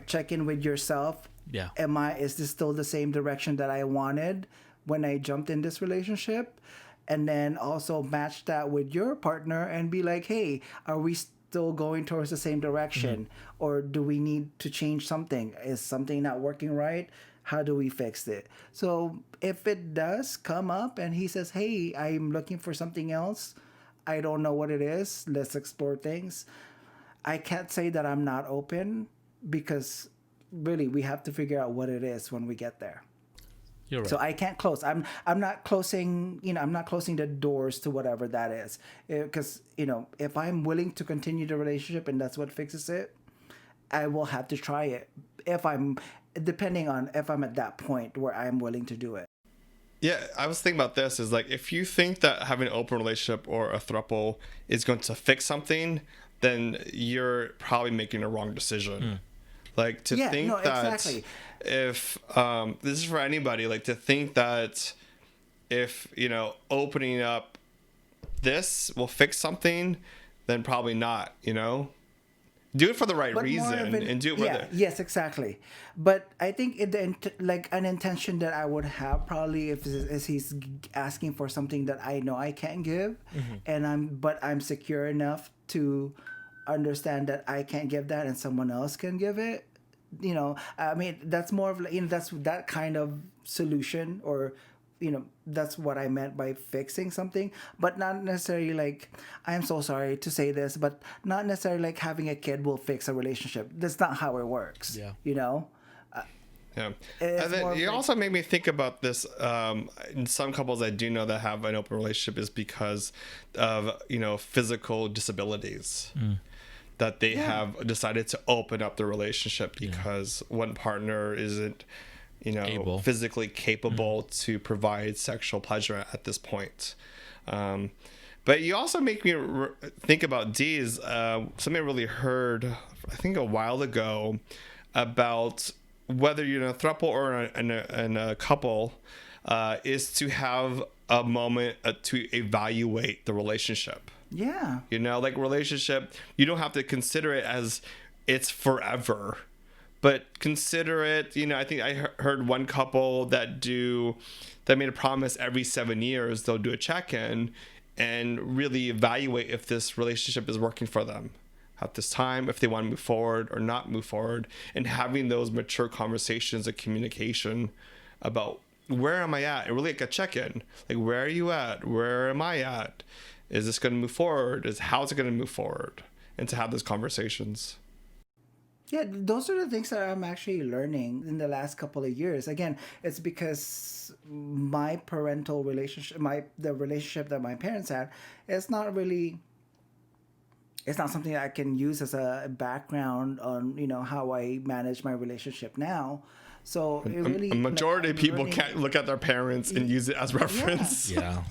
Check in with yourself. Yeah. Is this still the same direction that I wanted when I jumped in this relationship? And then also match that with your partner and be like, hey, are we still going towards the same direction? Mm-hmm. Or do we need to change something? Is something not working right? How do we fix it? So if it does come up and he says, hey, I'm looking for something else, I don't know what it is, let's explore things, I can't say that I'm not open because really we have to figure out what it is when we get there. You're right. So I can't close. I'm not closing. I'm not closing the doors to whatever that is. Because if I'm willing to continue the relationship and that's what fixes it, I will have to try it. Depending on if I'm at that point where I'm willing to do it. Yeah, I was thinking about this is like, if you think that having an open relationship or a throuple is going to fix something, then you're probably making a wrong decision. Like to think that exactly. if this is for anybody, like to think that if opening up this will fix something, then probably not. Do it for the right reason and do it yes, exactly. But I think an intention that I would have probably if he's asking for something that I know I can't give, and I'm secure enough to understand that I can't give that and someone else can give it. I mean, that's more of that's that kind of solution, or that's what I meant by fixing something, but not necessarily like, I'm so sorry to say this, but not necessarily like having a kid will fix a relationship. That's not how it works. Yeah. Yeah. And then you also made me think about this. In some couples I do know that have an open relationship is because of, physical disabilities. That they have decided to open up the relationship because one partner isn't, physically capable to provide sexual pleasure at this point. But you also make me think about D's. Something I really heard, I think a while ago, about whether you're in a throuple or in a couple, is to have a moment to evaluate the relationship. Yeah. Like relationship, you don't have to consider it as it's forever, but consider it, I think I heard one couple that made a promise every 7 years, they'll do a check-in and really evaluate if this relationship is working for them at this time, if they want to move forward or not move forward, and having those mature conversations of communication about where am I at? And really like a check-in, like where are you at? Where am I at? Is this going to move forward? How's it going to move forward? And to have those conversations. Yeah, those are the things that I'm actually learning in the last couple of years. Again, it's because my parental relationship, the relationship that my parents had, it's not something that I can use as a background on, how I manage my relationship now. So it really, a majority of people can't look at their parents and use it as reference. Yeah.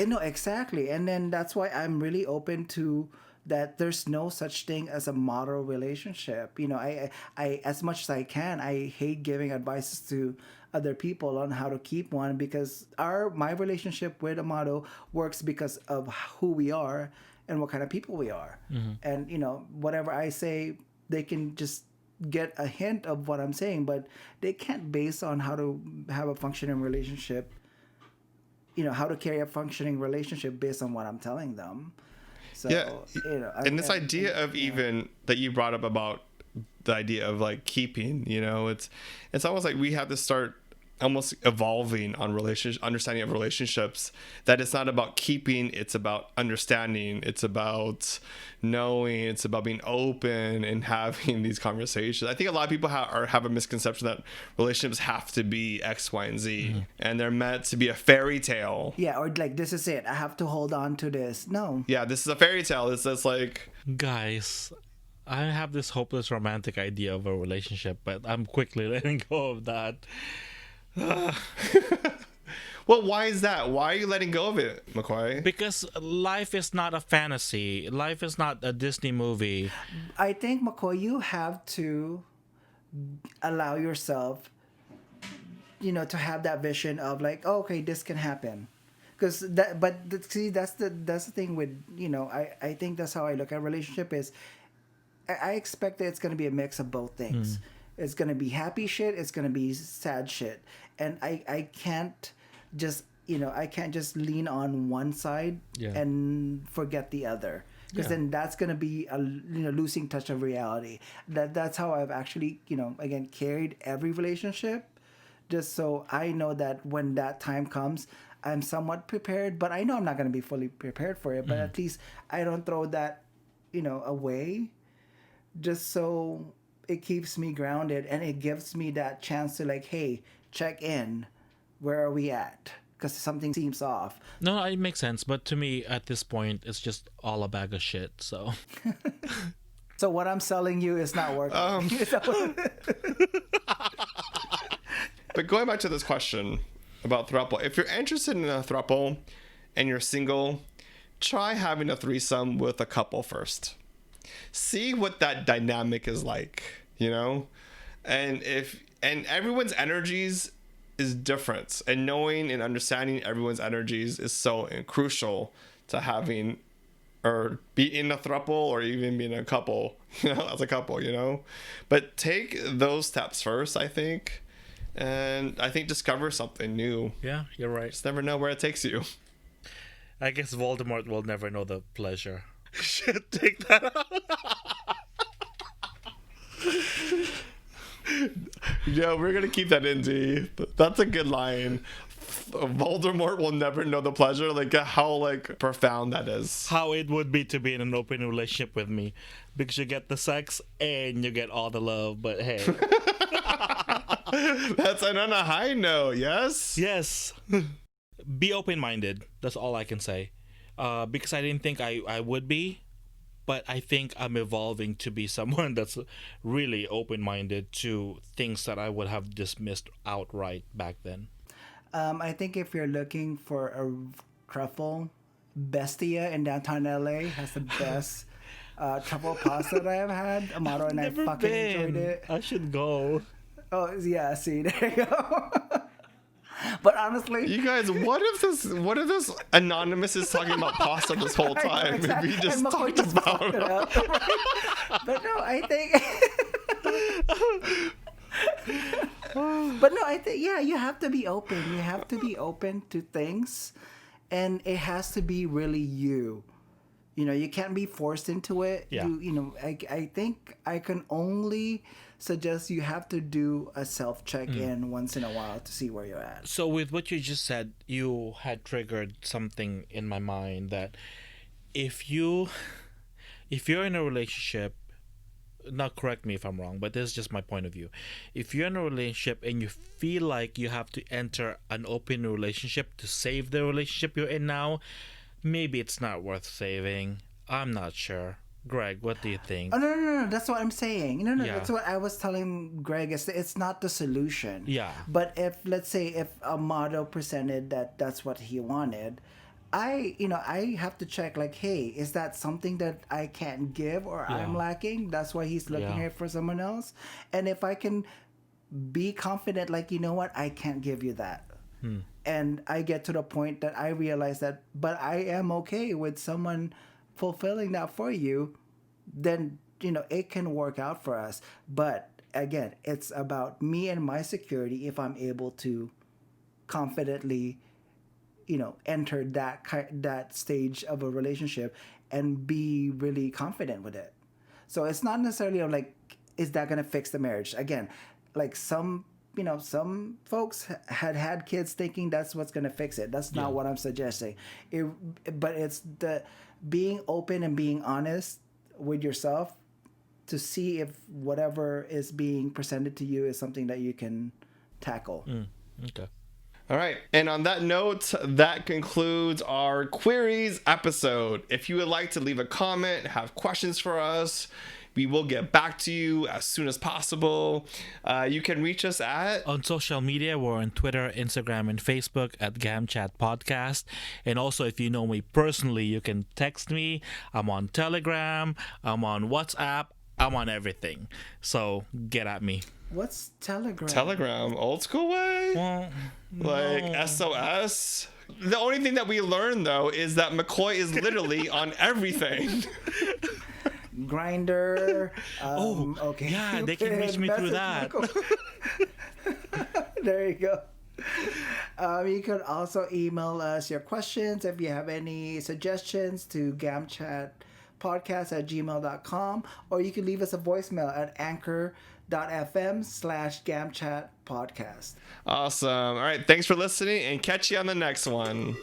No, exactly. And then that's why I'm really open to that. There's no such thing as a model relationship. I as much as I can, I hate giving advices to other people on how to keep one, because my relationship with a model works because of who we are and what kind of people we are. And whatever I say, they can just get a hint of what I'm saying, but they can't base on how to have a functioning relationship, how to carry a functioning relationship based on what I'm telling them. So, and this idea of even that you brought up about the idea of like keeping, it's almost like we have to start almost evolving on understanding of relationships, that it's not about keeping, it's about understanding, it's about knowing, it's about being open and having these conversations. I think a lot of people have a misconception that relationships have to be X, Y, and Z, and they're meant to be a fairy tale. Yeah, or like, this is it, I have to hold on to this. No. Yeah, this is a fairy tale. It's just like... Guys, I have this hopeless romantic idea of a relationship, but I'm quickly letting go of that. Well, why is that? Why are you letting go of it, McCoy? Because life is not a fantasy. Life is not a Disney movie. I think, McCoy, you have to allow yourself, to have that vision of like, oh, okay, this can happen. Because that's the thing with, I think that's how I look at relationship is, I expect that it's going to be a mix of both things. It's going to be happy shit. It's going to be sad shit. And I can't just, I can't just lean on one side and forget the other. Because then that's going to be a losing touch of reality. That's how I've actually, again, carried every relationship. Just so I know that when that time comes, I'm somewhat prepared. But I know I'm not going to be fully prepared for it. But at least I don't throw that, away. just so it keeps me grounded and it gives me that chance to like, hey, check in. Where are we at? Because something seems off. No, it makes sense. But to me, at this point, it's just all a bag of shit. So. So what I'm selling you is not working. But going back to this question about throuple, if you're interested in a throuple and you're single, try having a threesome with a couple first. See what that dynamic is like, you know? And everyone's energies is different, and knowing and understanding everyone's energies is so crucial to having or be in a throuple or even being a couple, you know, as a couple, you know. But take those steps first, I think, and I think discover something new. Yeah, you're right. Just never know where it takes you. I guess Voldemort will never know the pleasure. Shit, take that out. Yeah, we're gonna keep that in, D. That's a good line. Voldemort will never know the pleasure. Like how like profound that is. How it would be to be in an open relationship with me, because you get the sex and you get all the love. But hey, that's on a high note. Yes. Be open-minded. That's all I can say. Because I didn't think I would be. But I think I'm evolving to be someone that's really open-minded to things that I would have dismissed outright back then. I think if you're looking for a truffle, Bestia in downtown LA has the best truffle pasta that I have had. Amaro and I fucking enjoyed it. I should go. Oh yeah, see, there you go. But honestly, you guys, what if this anonymous is talking about pasta this whole time? Exactly. Maybe just talked about it. Right? But no, I think. But no, I think you have to be open. You have to be open to things, and it has to be really you. You know, you can't be forced into it. Yeah. I think I can only suggest you have to do a self check-in once in a while to see where you're at. So with what you just said, you had triggered something in my mind that if you're in a relationship, now correct me if I'm wrong, but this is just my point of view. If you're in a relationship and you feel like you have to enter an open relationship to save the relationship you're in now, maybe it's not worth saving. I'm not sure. Greg, what do you think? Oh, no. That's what I'm saying. No. Yeah. That's what I was telling Greg. It's not the solution. Yeah. But let's say if Amado presented that's what he wanted, I have to check like, hey, is that something that I can't give or I'm lacking? That's why he's looking here for someone else. And if I can be confident, like, you know what, I can't give you that. And I get to the point that I realize that, but I am okay with someone fulfilling that for you, then it can work out for us. But again, it's about me and my security if I'm able to confidently enter that stage of a relationship and be really confident with it. So it's not necessarily like, is that going to fix the marriage? Again, like some folks had kids thinking that's what's going to fix it. That's not what I'm suggesting. But it's the being open and being honest with yourself to see if whatever is being presented to you is something that you can tackle. Okay. All right. And on that note, that concludes our queries episode. If you would like to leave a comment, have questions for us, we will get back to you as soon as possible. You can reach us on social media. We're on Twitter, Instagram, and Facebook at GamChat Podcast. And also, if you know me personally, you can text me. I'm on Telegram. I'm on WhatsApp. I'm on everything. So get at me. What's Telegram? Telegram, old school way? Well, like no. SOS? The only thing that we learned, though, is that McCoy is literally on everything. Grinder. Okay. Yeah, they can reach me through that. There you go. You can also email us your questions if you have any suggestions to gamchatpodcast@gmail.com, or you can leave us a voicemail at anchor.fm/gamchatpodcast. Awesome. All right. Thanks for listening, and catch you on the next one.